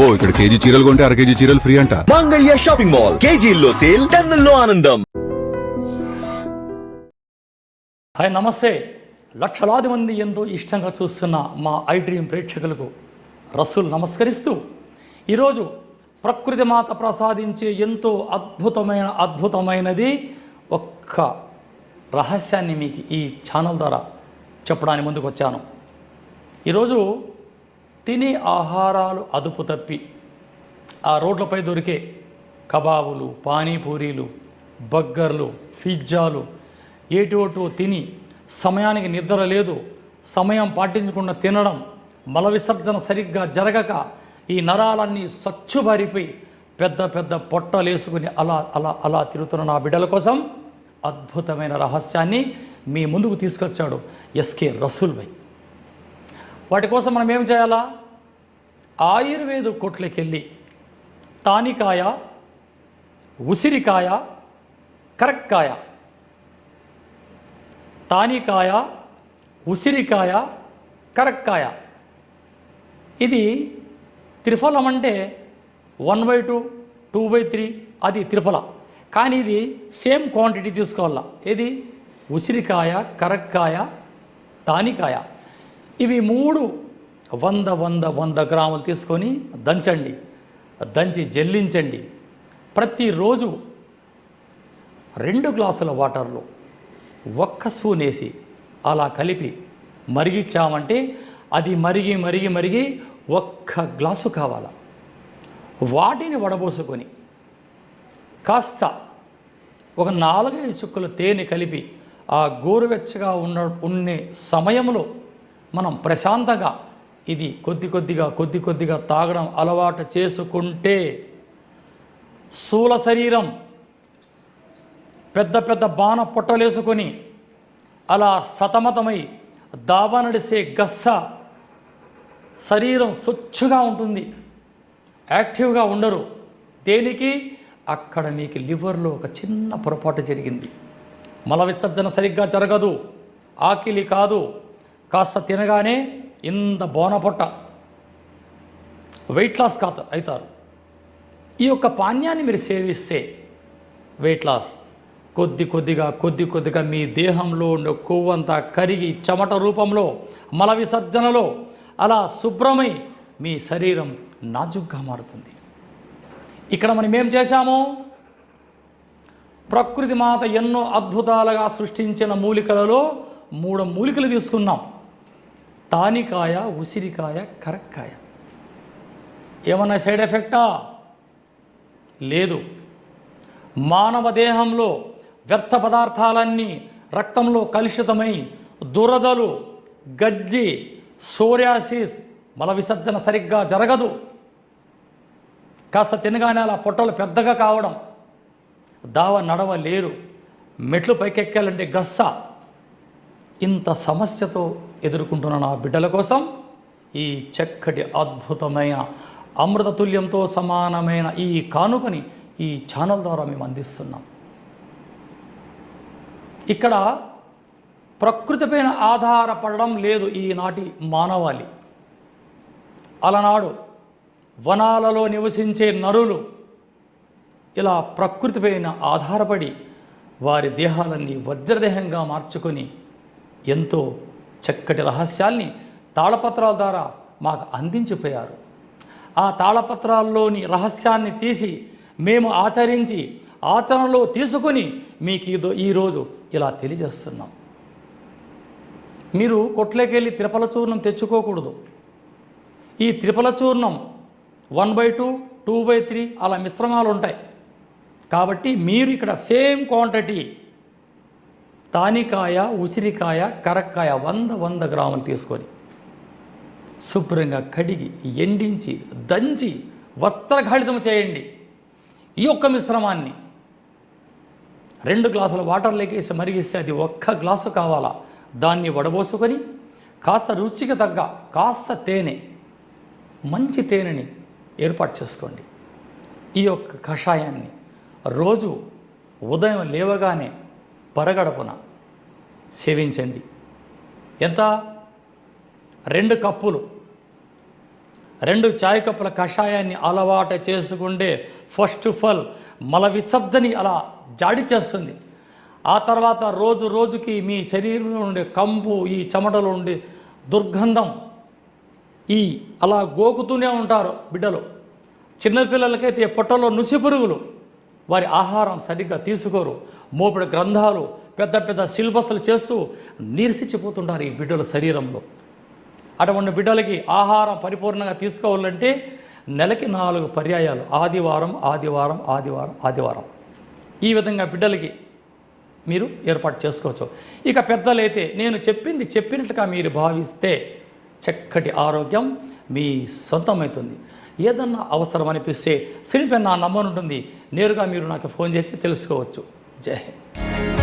అబ్బో ఇక్కడ కేజీ చీరలు కొంటే అర కేజీ చీరలు ఫ్రీ అంట. మంగళ్య షాపింగ్ మాల్, కేజీల్లో సేల్, టన్నుల్లో ఆనందం. హాయ్, నమస్తే. లక్షలాది మంది ఎంతో ఇష్టంగా చూస్తున్న మా ఐ డ్రీమ్ ప్రేక్షకులకు రసూల్ నమస్కరిస్తూ, ఈరోజు ప్రకృతి మాత ప్రసాదించే ఎంతో అద్భుతమైనది ఒక్క రహస్యాన్ని మీకు ఈ ఛానల్ ద్వారా చెప్పడానికి ముందుకు వచ్చాను. ఈరోజు తినే ఆహారాలు అదుపు తప్పి ఆ రోడ్లపై దొరికే కబాబులు, పానీపూరీలు, బర్గర్లు, పిజ్జాలు ఏటోటో తిని సమయానికి నిద్ర లేదు, సమయం పాటించకుండా తినడం, మల విసర్జన సరిగ్గా జరగక ఈ నరాలన్నీ సచ్చుబారిపోయి పెద్ద పెద్ద పొట్టలేసుకుని అలా అలా అలా తిరుగుతున్న నా బిడ్డల కోసం అద్భుతమైన రహస్యాన్ని మీ ముందుకు తీసుకొచ్చాడు ఎస్కే రసూల్ భాయ్. వాటి కోసం మనం ఏం చేయాలా? ఆయుర్వేద కొట్లకి వెళ్ళి తానికాయ, ఉసిరికాయ, కరక్కాయ, తానికాయ, ఉసిరికాయ, కరక్కాయ, ఇది త్రిఫలం. అంటే 1/2, 2/3 అది త్రిఫల. కానీ ఇది సేమ్ క్వాంటిటీ తీసుకోవాలా. ఇది ఉసిరికాయ, కరక్కాయ, తానికాయ, ఇవి 3 100 గ్రాములు తీసుకొని దంచండి. దంచి జల్లించండి. ప్రతిరోజు 2 గ్లాసుల వాటర్లో 1 స్పూన్ వేసి అలా కలిపి మరిగిచ్చామంటే అది మరిగి మరిగి మరిగి 1 గ్లాసు కావాలా. వాటిని వడబోసుకొని కాస్త ఒక 4-5 చుక్కల తేనె కలిపి ఆ గోరువెచ్చగా ఉండే సమయంలో మనం ప్రశాంతంగా ఇది కొద్ది కొద్దిగా తాగడం అలవాటు చేసుకుంటే స్థూల శరీరం పెద్ద బాణ పొట్టలేసుకొని అలా సతమతమై దావా నడిసే గస్స శరీరం స్వచ్ఛగా ఉంటుంది, యాక్టివ్గా ఉండరు. దేనికి? అక్కడ మీకు లివర్లో ఒక చిన్న పొరపాటు జరిగింది, మల విసర్జన సరిగ్గా జరగదు, ఆకిలి కాదు, కాస్త తినగానే ఇంత బోనపొట్ట, వెయిట్ లాస్ అవుతారు. ఈ యొక్క పానీయాన్ని మీరు సేవిస్తే వెయిట్ లాస్ కొద్దిగా మీ దేహంలో ఉండే కొవ్వంతా కరిగి చెమట రూపంలో మల విసర్జనలో అలా శుభ్రమై మీ శరీరం నాజుగ్గా మారుతుంది. ఇక్కడ మనం ఏం చేశాము? ప్రకృతి మాత ఎన్నో అద్భుతాలుగా సృష్టించిన మూలికలలో 3 మూలికలు తీసుకున్నాం. తానికాయ, ఉసిరికాయ, కరక్కాయ. ఏమన్నా సైడ్ ఎఫెక్టా? లేదు. మానవ దేహంలో వ్యర్థ పదార్థాలన్నీ రక్తంలో కలుషితమై దురదలు, గజ్జి, సోరియాసిస్, మల విసర్జన సరిగ్గా జరగదు, కాస్త తినగానే అలా పొట్టలు పెద్దగా కావడం, దావ నడవలేరు, మెట్లు పైకెక్కాలంటే గస్స, ఇంత సమస్యతో ఎదుర్కొంటున్న నా బిడ్డల కోసం ఈ చక్కటి అద్భుతమైన అమృతతుల్యంతో సమానమైన ఈ కానుకని ఈ ఛానల్ ద్వారా మేము అందిస్తున్నాం. ఇక్కడ ప్రకృతిపైన ఆధారపడడం లేదు ఈనాటి మానవాళి. అలనాడు వనాలలో నివసించే నరులు ఇలా ప్రకృతిపైన ఆధారపడి వారి దేహాలన్నీ వజ్రదేహంగా మార్చుకొని ఎంతో చక్కటి రహస్యాల్ని తాళపత్రాల ద్వారా మాకు అందించిపోయారు. ఆ తాళపత్రాల్లోని రహస్యాన్ని తీసి మేము ఆచరించి ఆచరణలో తీసుకొని మీకు ఈరోజు ఇలా తెలియజేస్తున్నాం. మీరు కొట్లోకెళ్ళి త్రిఫల చూర్ణం తెచ్చుకోకూడదు. ఈ త్రిఫల చూర్ణం 1/2, 2/3 అలా మిశ్రమాలు ఉంటాయి. కాబట్టి మీరు ఇక్కడ సేమ్ క్వాంటిటీ తానికాయ, ఉసిరికాయ, కరక్కాయ 100 గ్రాములు తీసుకొని శుభ్రంగా కడిగి ఎండించి దంచి వస్త్రఘాళితం చేయండి. ఈ ఒక్క మిశ్రమాన్ని 2 గ్లాసుల వాటర్లోకి వేసి మరిగిస్తే అది 1 గ్లాసు కావాలా. దాన్ని వడబోసుకొని కాస్త రుచికి తగ్గ కాస్త తేనె, మంచి తేనెని ఏర్పాటు చేసుకోండి. ఈ యొక్క కషాయాన్ని రోజు ఉదయం లేవగానే పరగడపున సేవించండి. ఎంత? 2 కప్పులు 2 చాయ్ కప్పుల కషాయాన్ని అలవాటు చేసుకుంటే ఫస్ట్ ఆఫ్ ఆల్ మల విసర్జని అలా జాడి చేస్తుంది. ఆ తర్వాత రోజు రోజుకి మీ శరీరంలో ఉండే కంపు, ఈ చెమటలో ఉండే దుర్గంధం అలా గోకుతూనే ఉంటారు బిడ్డలు. చిన్నపిల్లలకైతే పొట్టలో నుసి పురుగులు, వారి ఆహారం సరిగ్గా తీసుకోరు, మోపిడి గ్రంథాలు, పెద్ద పెద్ద సిలబస్లు చేస్తూ నీరసించిపోతుంటారు ఈ బిడ్డల శరీరంలో. అటువంటి బిడ్డలకి ఆహారం పరిపూర్ణంగా తీసుకోవాలంటే నెలకి 4 పర్యాయాలు ఆదివారం ఆదివారం ఆదివారం ఆదివారం ఈ విధంగా బిడ్డలకి మీరు ఏర్పాటు చేసుకోవచ్చు. ఇక పెద్దలైతే నేను చెప్పింది చెప్పినట్టుగా మీరు భావిస్తే చక్కటి ఆరోగ్యం మీ సొంతమవుతుంది. ఏదన్నా అవసరం అనిపిస్తే స్క్రీన్ పైన నా నంబర్ ఉంటుంది, నేరుగా మీరు నాకు ఫోన్ చేసి తెలుసుకోవచ్చు. జై హింద్.